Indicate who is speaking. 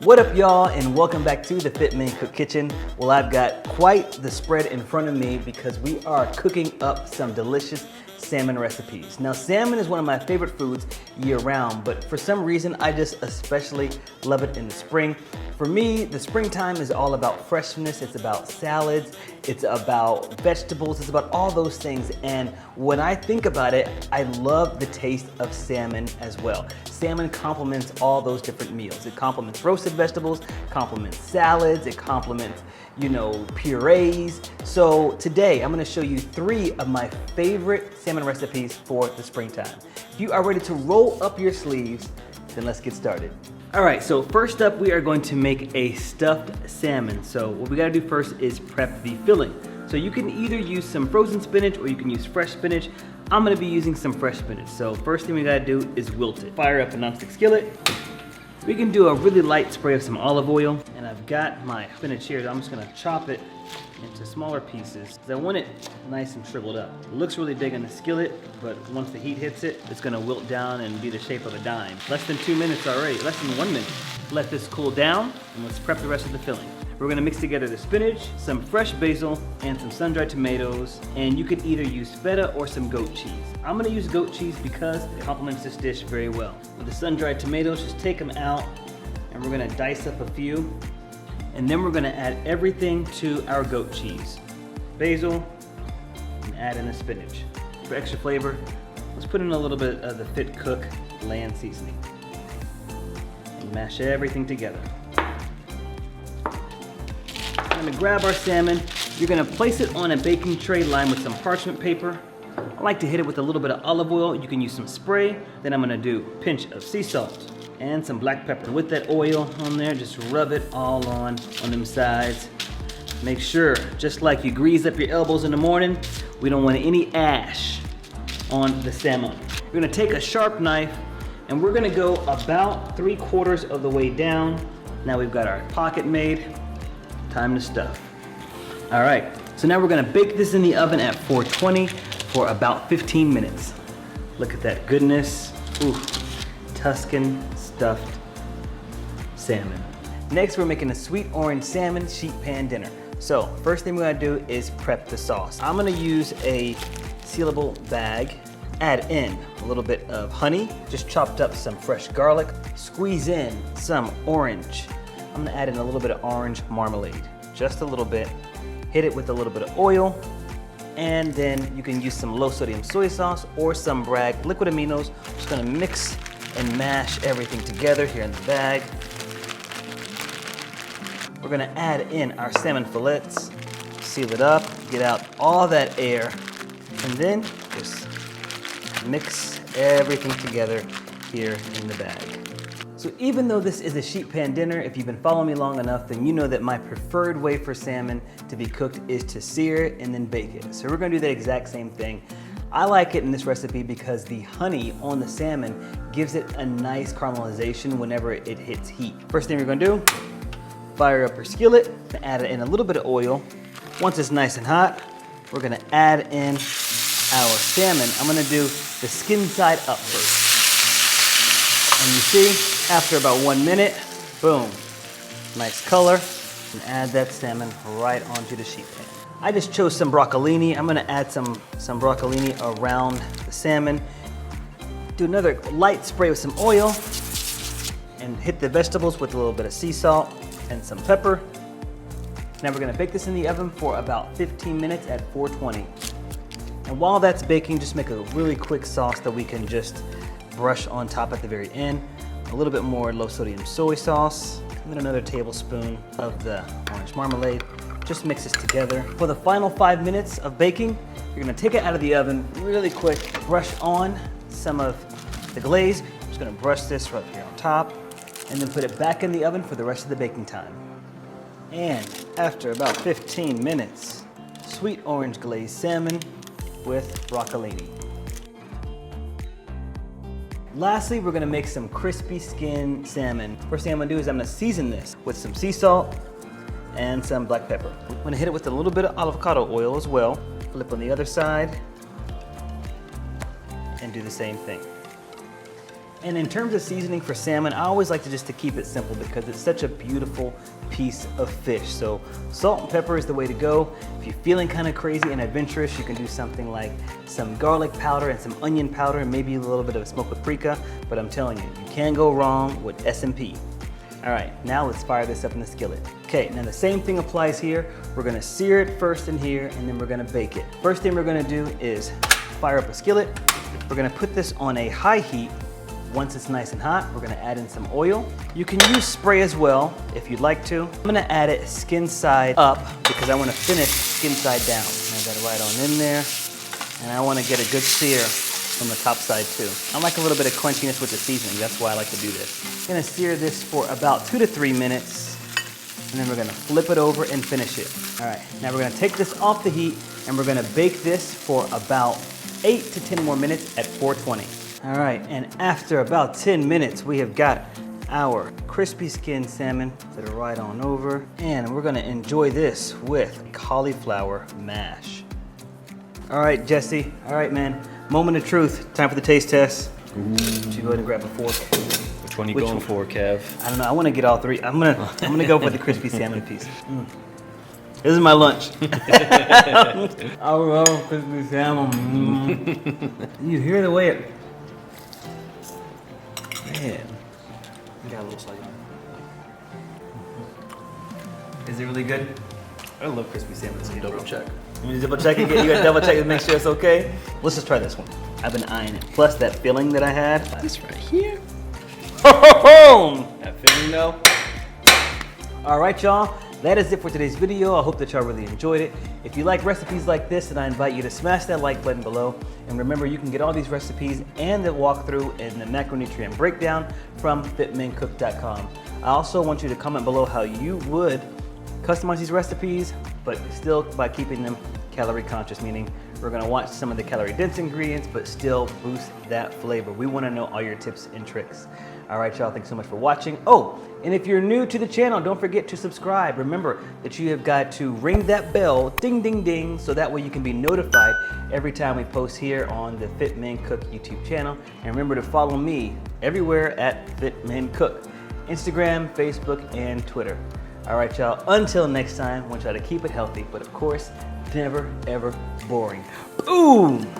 Speaker 1: What up, y'all, and welcome back to the FitMenCook kitchen. Well, I've got quite the spread in front of me because we are cooking up some delicious salmon recipes. Now, salmon is one of my favorite foods year-round, but for some reason, I just especially love it in the spring. For me, the springtime is all about freshness. It's about salads. It's about vegetables. It's about all those things. And when I think about it, I love the taste of salmon as well. Salmon complements all those different meals. It complements roasted vegetables, complements salads, it complements, purees. So today I'm gonna show you 3 of my favorite salmon recipes for the springtime. If you are ready to roll up your sleeves, then let's get started. All right, so first up, we are going to make a stuffed salmon. So what we gotta do first is prep the filling. So you can either use some frozen spinach or you can use fresh spinach. I'm gonna be using some fresh spinach. So first thing we gotta do is wilt it. Fire up a nonstick skillet. We can do a really light spray of some olive oil. And I've got my spinach here, so I'm just gonna chop it into smaller pieces because I want it nice and shriveled up. It looks really big in the skillet, but once the heat hits it, it's gonna wilt down and be the shape of a dime. Less than 2 minutes already, less than 1 minute. Let this cool down, and let's prep the rest of the filling. We're gonna mix together the spinach, some fresh basil, and some sun-dried tomatoes, and you could either use feta or some goat cheese. I'm gonna use goat cheese because it complements this dish very well. With the sun-dried tomatoes, just take them out, and we're gonna dice up a few, and then we're gonna add everything to our goat cheese. Basil, and add in the spinach. For extra flavor, let's put in a little bit of the FitMenCook land seasoning. And mash everything together. We're gonna grab our salmon. You're gonna place it on a baking tray lined with some parchment paper. I like to hit it with a little bit of olive oil. You can use some spray. Then I'm gonna do a pinch of sea salt and some black pepper. With that oil on there, just rub it all on them sides. Make sure, just like you grease up your elbows in the morning, we don't want any ash on the salmon. We're gonna take a sharp knife and we're gonna go about 3/4 of the way down. Now we've got our pocket made. Time to stuff. All right, so now we're gonna bake this in the oven at 420 for about 15 minutes. Look at that goodness. Ooh, Tuscan stuffed salmon. Next, we're making a sweet orange salmon sheet pan dinner. So first thing we're gonna do is prep the sauce. I'm gonna use a sealable bag. Add in a little bit of honey, just chopped up some fresh garlic, squeeze in some orange. I'm gonna add in a little bit of orange marmalade, just a little bit. Hit it with a little bit of oil, and then you can use some low sodium soy sauce or some Bragg liquid aminos. Just gonna mix and mash everything together here in the bag. We're gonna add in our salmon fillets, seal it up, get out all that air, and then just mix everything together here in the bag. So even though this is a sheet pan dinner, if you've been following me long enough, then you know that my preferred way for salmon to be cooked is to sear it and then bake it. So we're gonna do that exact same thing. I like it in this recipe because the honey on the salmon gives it a nice caramelization whenever it hits heat. First thing we're gonna do, fire up your skillet, add in a little bit of oil. Once it's nice and hot, we're gonna add in our salmon. I'm gonna do the skin side up first. And you see, after about 1 minute, boom, nice color, and add that salmon right onto the sheet pan. I just chose some broccolini. I'm gonna add some broccolini around the salmon. Do another light spray with some oil, and hit the vegetables with a little bit of sea salt and some pepper. Now we're gonna bake this in the oven for about 15 minutes at 420. And while that's baking, just make a really quick sauce that we can just brush on top at the very end. A little bit more low sodium soy sauce, and then another tablespoon of the orange marmalade. Just mix this together. For the final 5 minutes of baking, you're gonna take it out of the oven really quick, brush on some of the glaze. I'm just gonna brush this right here on top, and then put it back in the oven for the rest of the baking time. And after about 15 minutes, sweet orange glazed salmon with broccolini. Lastly, we're gonna make some crispy skin salmon. First thing I'm gonna do is I'm gonna season this with some sea salt and some black pepper. I'm gonna hit it with a little bit of avocado oil as well. Flip on the other side and do the same thing. And in terms of seasoning for salmon, I always like to keep it simple because it's such a beautiful piece of fish. So salt and pepper is the way to go. If you're feeling kind of crazy and adventurous, you can do something like some garlic powder and some onion powder and maybe a little bit of smoked paprika. But I'm telling you, you can't go wrong with S&P. All right, now let's fire this up in the skillet. Okay, now the same thing applies here. We're gonna sear it first in here and then we're gonna bake it. First thing we're gonna do is fire up a skillet. We're gonna put this on a high heat. Once it's nice and hot, we're gonna add in some oil. You can use spray as well if you'd like to. I'm gonna add it skin side up because I wanna finish skin side down. I got it right on in there. And I wanna get a good sear from the top side too. I like a little bit of crunchiness with the seasoning. That's why I like to do this. I'm gonna sear this for about 2 to 3 minutes. And then we're gonna flip it over and finish it. All right, now we're gonna take this off the heat and we're gonna bake this for about 8 to 10 more minutes at 420. All right, and after about 10 minutes, we have got our crispy skinned salmon that are right on over. And we're gonna enjoy this with cauliflower mash. All right, Jesse. All right, man. Moment of truth. Time for the taste test. Should you go ahead and grab a fork?
Speaker 2: Which one are you going for, Kev?
Speaker 1: I don't know. I want to get all three. I'm gonna go for the crispy salmon piece. This is my lunch. I love crispy salmon. You hear the way it. Man, you got a little slice. Is it really good? I love crispy salmon. So
Speaker 2: Double check.
Speaker 1: You need to double check it. You got to double check to make sure it's okay. Let's just try this one. I've been eyeing it. Plus that filling that I had.
Speaker 2: This right here.
Speaker 1: That
Speaker 2: filling though.
Speaker 1: All right, y'all. That is it for today's video. I hope that y'all really enjoyed it. If you like recipes like this, then I invite you to smash that like button below. And remember, you can get all these recipes and the walkthrough and the macronutrient breakdown from FitMenCook.com. I also want you to comment below how you would customize these recipes, but still by keeping them calorie conscious, meaning we're gonna watch some of the calorie dense ingredients, but still boost that flavor. We wanna know all your tips and tricks. All right, y'all, thanks so much for watching. Oh, and if you're new to the channel, don't forget to subscribe. Remember that you have got to ring that bell, ding, ding, ding, so that way you can be notified every time we post here on the FitMenCook YouTube channel. And remember to follow me everywhere at FitMenCook, Instagram, Facebook, and Twitter. All right, y'all, until next time, I want y'all to keep it healthy, but of course, never, ever boring. Boom!